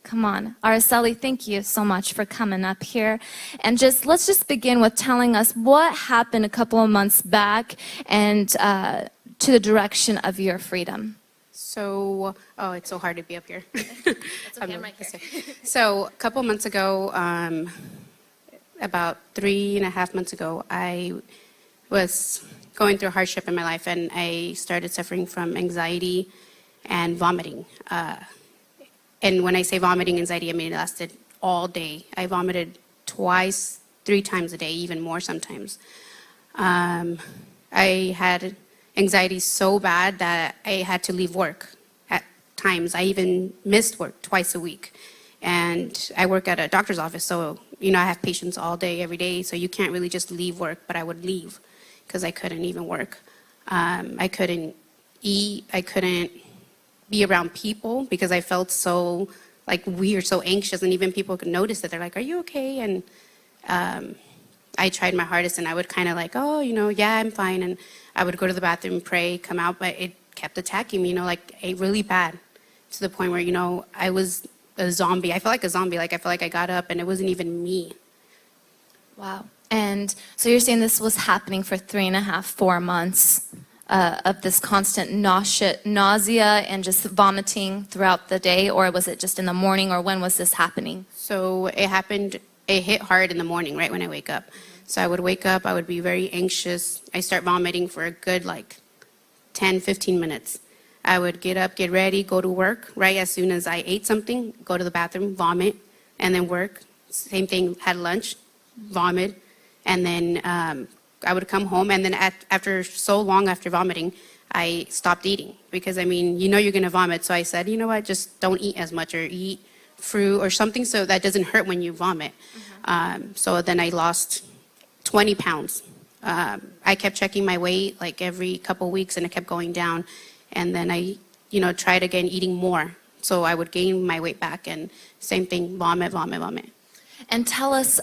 Come on. Araceli, thank you so much for coming up here. And let's just begin with telling us what happened a couple of months back and to the direction of your freedom. So, it's so hard to be up here. It's okay, I'm right here. So, a couple months ago, about 3.5 months ago, I was going through hardship in my life, and I started suffering from anxiety and vomiting. And when I say vomiting, anxiety, I mean it lasted all day. I vomited twice, 3 times a day, even more sometimes. I had anxiety so bad that I had to leave work at times. I even missed work twice a week. And I work at a doctor's office, so I have patients all day, every day, so you can't really just leave work, but I would leave because I couldn't even work. I couldn't eat, I couldn't be around people because I felt so weird, so anxious, and even people could notice it. They're like, "Are you okay?" And I tried my hardest, and I would kind of yeah, I'm fine. And I would go to the bathroom, pray, come out, but it kept attacking me, really bad, to the point where, I was a zombie. I felt like a zombie. I felt like I got up and it wasn't even me. Wow. And so you're saying this was happening for 3.5, 4 months of this constant nausea and just vomiting throughout the day, or was it just in the morning, or when was this happening? So it hit hard in the morning, right when I wake up. So I would wake up, I would be very anxious. I start vomiting for a good 10, 15 minutes. I would get up, get ready, go to work. Right as soon as I ate something, go to the bathroom, vomit, and then work. Same thing, had lunch, vomit, and then I would come home. And then after so long after vomiting, I stopped eating because, you're going to vomit. So I said, you know what, just don't eat as much, or eat fruit or something so that doesn't hurt when you vomit. So then I lost 20 pounds. I kept checking my weight every couple weeks, and it kept going down. And then I, tried again eating more. So I would gain my weight back, and same thing, vomit, vomit, vomit. And tell us,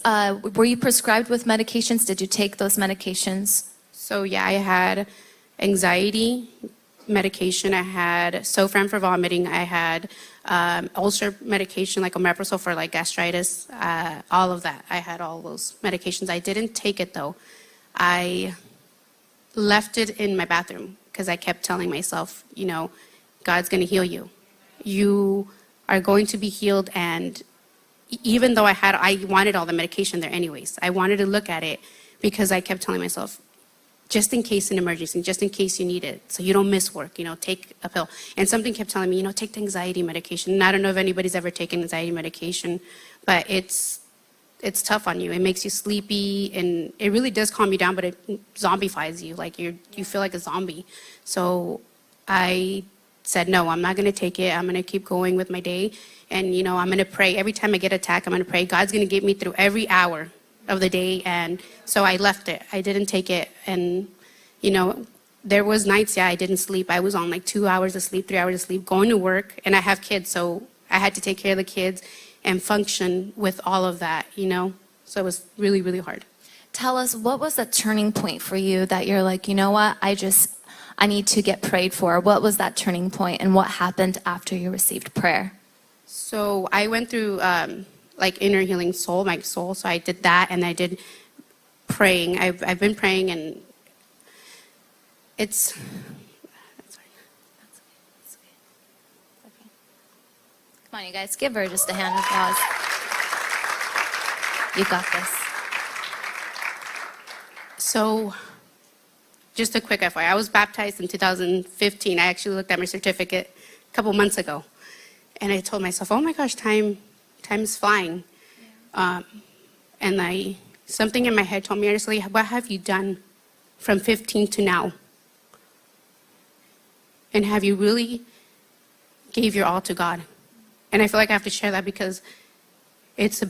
were you prescribed with medications? Did you take those medications? So yeah, I had anxiety medication. I had Sofran for vomiting. I had ulcer medication like omeprazole for gastritis. All of that. I had all those medications. I didn't take it though. I left it in my bathroom because I kept telling myself, God's going to heal you. You are going to be healed. And even though I wanted all the medication there anyways, I wanted to look at it because I kept telling myself, just in case an emergency, just in case you need it, so you don't miss work, take a pill. And something kept telling me, take the anxiety medication. And I don't know if anybody's ever taken anxiety medication, but it's tough on you. It makes you sleepy, and it really does calm you down, but it zombifies you. You feel like a zombie. So I said, no, I'm not going to take it. I'm going to keep going with my day. And, I'm going to pray. Every time I get attacked, I'm going to pray. God's going to get me through every hour of the day. And so I left it. I didn't take it. And, there was nights, I didn't sleep. I was on 2 hours of sleep, 3 hours of sleep, going to work. And I have kids, so I had to take care of the kids and function with all of that, So it was really, really hard. Tell us, what was the turning point for you that you're like, you know what, I need to get prayed for? What was that turning point, and what happened after you received prayer? So I went through inner healing my soul. So I did that, and I did praying. I've been praying, and it's. Come on, you guys, give her just a hand of applause. You got this. So, just a quick FYI, I was baptized in 2015. I actually looked at my certificate a couple months ago, and I told myself, "Oh my gosh, time's flying." Yeah. And something in my head told me, honestly, what have you done from 15 to now? And have you really gave your all to God? And I feel like I have to share that because it's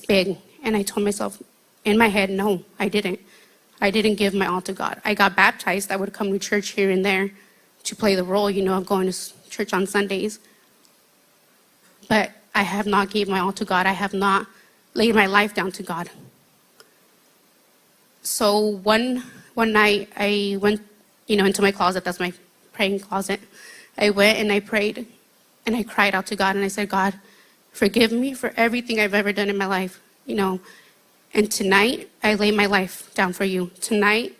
big. And I told myself in my head, no, I didn't. I didn't give my all to God. I got baptized. I would come to church here and there to play the role, of going to church on Sundays. But I have not gave my all to God. I have not laid my life down to God. So one night I went, into my closet. That's my praying closet. I went and I prayed, and I cried out to God, and I said, God, Forgive me for everything I've ever done in my life, And tonight, I lay my life down for you. Tonight,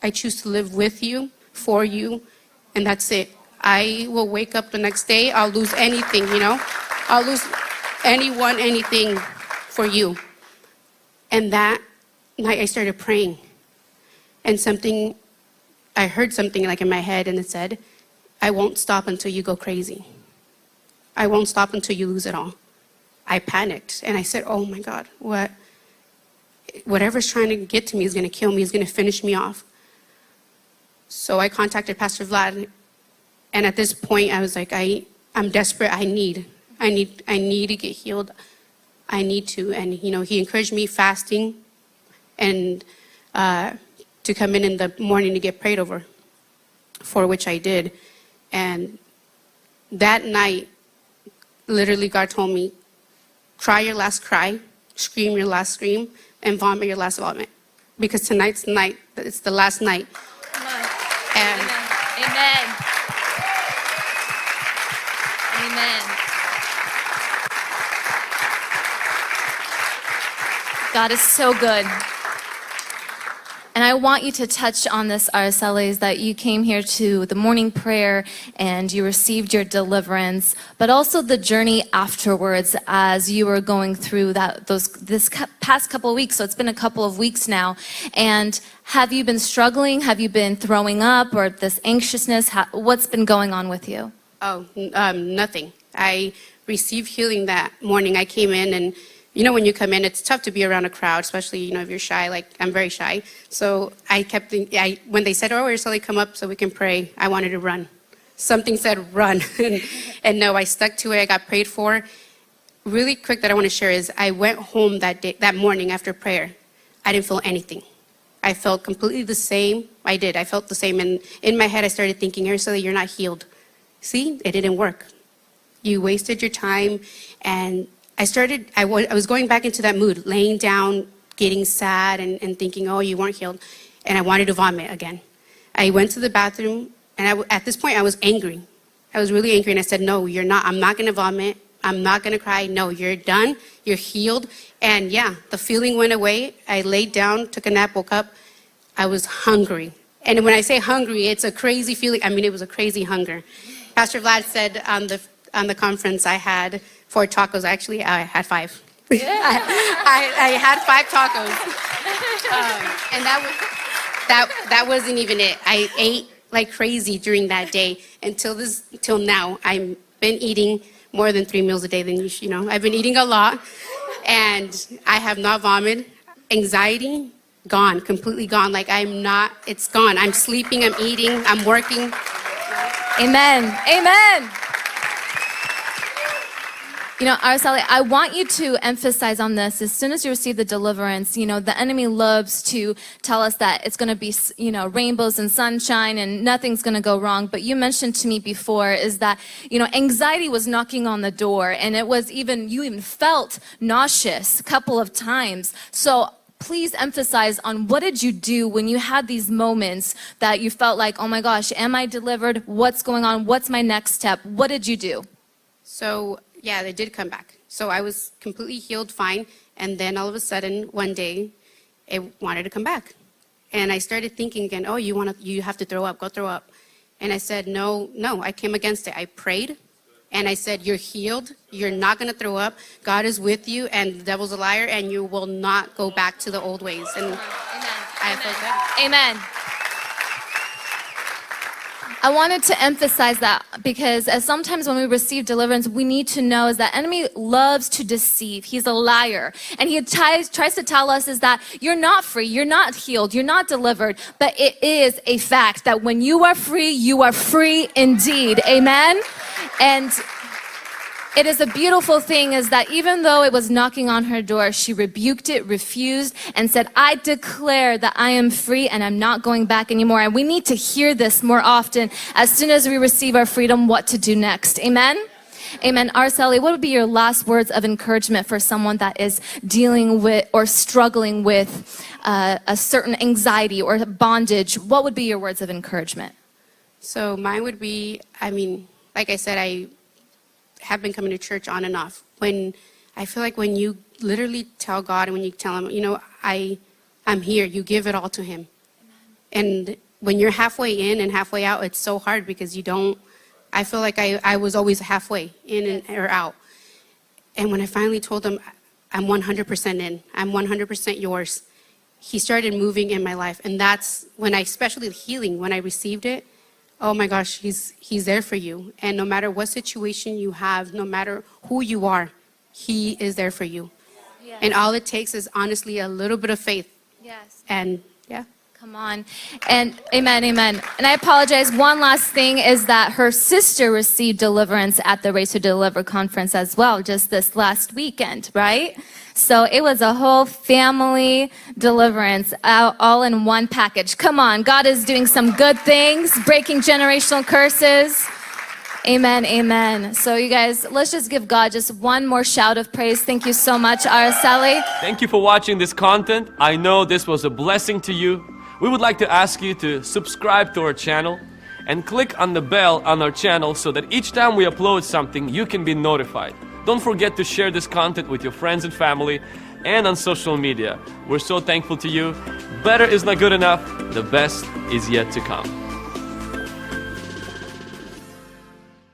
I choose to live with you, for you, and that's it. I will wake up the next day, I'll lose anything, I'll lose anyone, anything for you. And that night, I started praying. And I heard something like in my head, and it said, I won't stop until you go crazy. I won't stop until you lose it all. I panicked, and I said, oh my God, whatever's trying to get to me is going to kill me, is going to finish me off. So I contacted Pastor Vlad, and at this point, I was like, I'm desperate. I need to get healed. I need to. And, he encouraged me fasting and to come in the morning to get prayed over, for which I did. And that night, literally, God told me, cry your last cry, scream your last scream, and vomit your last vomit. Because tonight's the night, it's the last night. And Amen. Amen. God is so good. And I want you to touch on this, Araceli, is that you came here to the morning prayer and you received your deliverance, but also the journey afterwards as you were going through this past couple of weeks. So it's been a couple of weeks now. And have you been struggling? Have you been throwing up or this anxiousness? What's been going on with you? Oh, nothing. I received healing that morning. I came in and when you come in, it's tough to be around a crowd, especially, if you're shy, like I'm very shy. So I kept thinking, when they said, Araceli, come up so we can pray, I wanted to run. Something said run. and no, I stuck to it. I got prayed for. Really quick that I want to share is I went home that morning after prayer. I didn't feel anything. I felt completely the same. I did. I felt the same. And in my head, I started thinking, Araceli, you're not healed. See, it didn't work. You wasted your time. And I was going back into that mood, laying down, getting sad and thinking, oh, you weren't healed. And I wanted to vomit again. I went to the bathroom, and at this point, I was angry. I was really angry, and I said, no, you're not. I'm not going to vomit. I'm not going to cry. No, you're done. You're healed. And yeah, the feeling went away. I laid down, took a nap, woke up. I was hungry. And when I say hungry, it's a crazy feeling. It was a crazy hunger. Pastor Vlad said on the conference I had 4 tacos. Actually, I had 5. Yeah. I had 5 tacos. And that wasn't even it. I ate like crazy during that day till now. I've been eating more than 3 meals a day than I've been eating a lot, and I have not vomited. Anxiety, gone, completely gone. Like it's gone. I'm sleeping, I'm eating, I'm working. Amen. Amen. Araceli, I want you to emphasize on this. As soon as you receive the deliverance, the enemy loves to tell us that it's going to be, rainbows and sunshine and nothing's going to go wrong. But you mentioned to me before is that, anxiety was knocking on the door, and you even felt nauseous a couple of times. So please emphasize on what did you do when you had these moments that you felt like, oh my gosh, am I delivered? What's going on? What's my next step? What did you do? So yeah, they did come back. So I was completely healed, fine. And then all of a sudden, one day, it wanted to come back. And I started thinking again, oh, you have to throw up, go throw up. And I said, no, I came against it. I prayed, and I said, you're healed. You're not going to throw up. God is with you, and the devil's a liar, and you will not go back to the old ways. And Amen. I felt good. Amen. I wanted to emphasize that because sometimes when we receive deliverance, we need to know is that enemy loves to deceive. He's a liar. And he tries to tell us is that you're not free, you're not healed, you're not delivered. But it is a fact that when you are free indeed. Amen? And it is a beautiful thing is that even though it was knocking on her door, she rebuked it, refused, and said, I declare that I am free and I'm not going back anymore. And we need to hear this more often as soon as we receive our freedom, what to do next. Amen? Amen. Araceli, what would be your last words of encouragement for someone that is dealing with or struggling with a certain anxiety or bondage? What would be your words of encouragement? So mine would be, like I said, have been coming to church on and off. When I feel like when you literally tell God and when you tell him, you know, I'm here, you give it all to him. And when you're halfway in and halfway out, it's so hard because you don't, I feel like I was always halfway in or out. And when I finally told him, I'm 100% in, I'm 100% yours, he started moving in my life. And that's when I, especially healing, when I received it, oh my gosh, he's there for you. And no matter what situation you have, no matter who you are, he is there for you. Yes. And all it takes is honestly a little bit of faith. Yes. And yeah. Come on. And amen, amen. And I apologize. One last thing is that her sister received deliverance at the Race to Deliver conference as well, just this last weekend, right? So it was a whole family deliverance all in one package. Come on. God is doing some good things, breaking generational curses. Amen, amen. So you guys, let's just give God just one more shout of praise. Thank you so much, Araceli. Thank you for watching this content. I know this was a blessing to you. We would like to ask you to subscribe to our channel and click on the bell on our channel so that each time we upload something, you can be notified. Don't forget to share this content with your friends and family and on social media. We're so thankful to you. Better is not good enough. The best is yet to come.